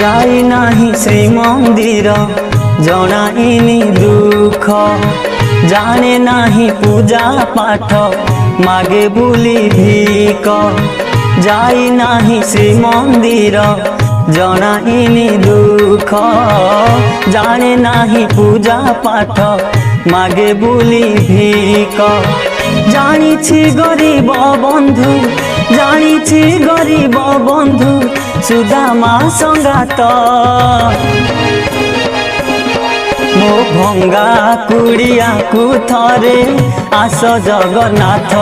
जाई नाही श्रीमंदिर जनाइनी दुख जाने नाही पूजा पाठ मागे बुली भीक जाई नाही श्रीमंदिर जनाइनी दुख जाने नाही पूजा पाठ मागे बुली भीक जानिछि गरीब बंधु जानिछि गरीब बंधु सुदामा संगात मो भंगा कुड़िया कु थरे आस जगन्नाथ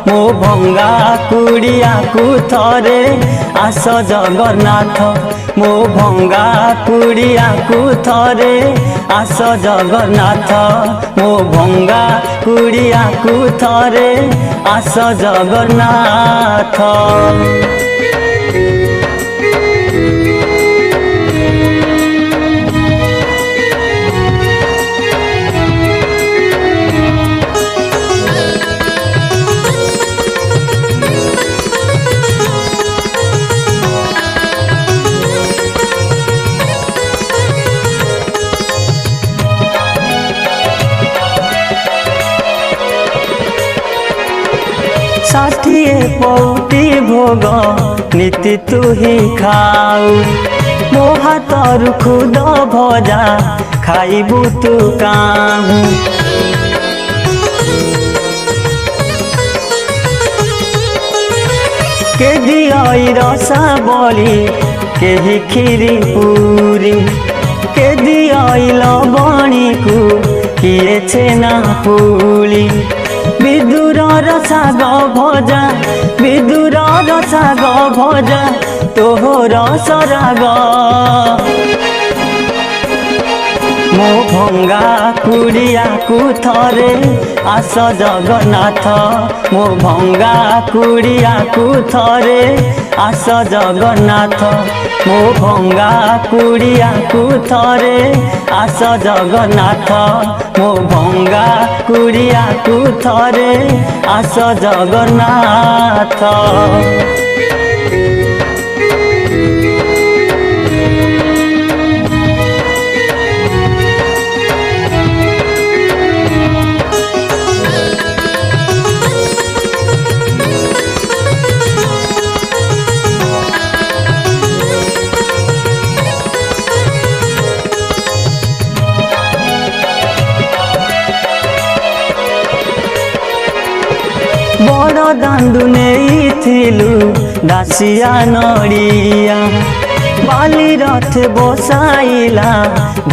मो भंगा कुड़िया कु थरे आस जगन्नाथ मो भंगा कुड़िया कु थरे आस जगन्नाथ मो भंगा कुड़िया कु थरे आस जगन्नाथ। षाठिए पौटी भोग नीति तू ही खाऊ मो हाथ खुद भजा खाइबू तू काहू के दियई रसा बली केही खीरी पूरी के दियई लबणी को किए छेना पुली विदुर साग भजा विदुर साग भजा तोहर सराग मो भंगा कुड़िया कु थरे आस जगन्नाथ मो भंगा कुड़िया कु थरे आस जगन्नाथ मो भंगा कुड़िया कु थरे आस जगन्नाथ मो भंगा कुड़िया कु थरे आस जगन्नाथ। बड़ दांडू नहीं थिलु दासिया नड़िया बाली रथ बसाइला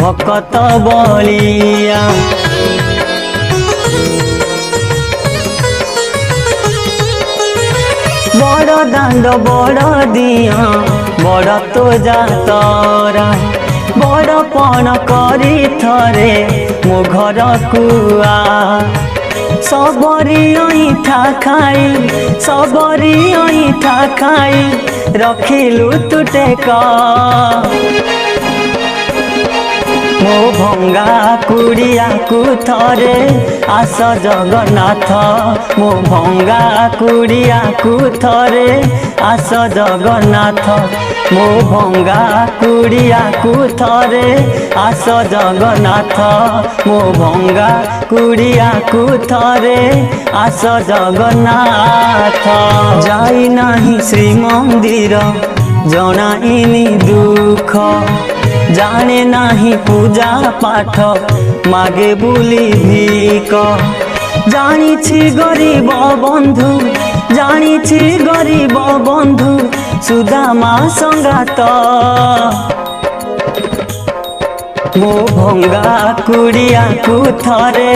भकत बलिया बड़ दांड बड़ दिया बड़ तो जातरा बड़ पण करी थरे मो घर कुआ सबरी अईठा खाई सबरी अईठा खाई रखिलु तुटेक मो भंगा कुड़िया कु थरे आस जगन्नाथ मो भंगा कुड़िया कु थरे आस जगन्नाथ मो भंगा कुड़िया कु थरे आस जगन्नाथ मो भंगा कुड़िया कु थरे आस जगन्नाथ जाई नाही श्रीमंदिर जनाइनी दुख जाने नाही पूजा पाठ मागे बुली भीक जानिछि गरीब बंधु जानिछि गरीब बंधु सुदामा संगात मो भंगा कुड़िया कु थरे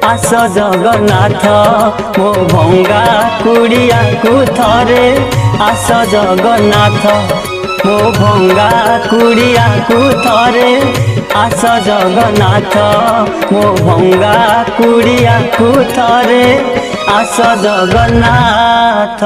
आस जगन्नाथ मो भंगा कुड़िया कु थरे आस जगन्नाथ मो भंगा कुड़िया कु थरे आस जगन्नाथ मो भंगा कुड़िया कु थरे आस जगन्नाथ।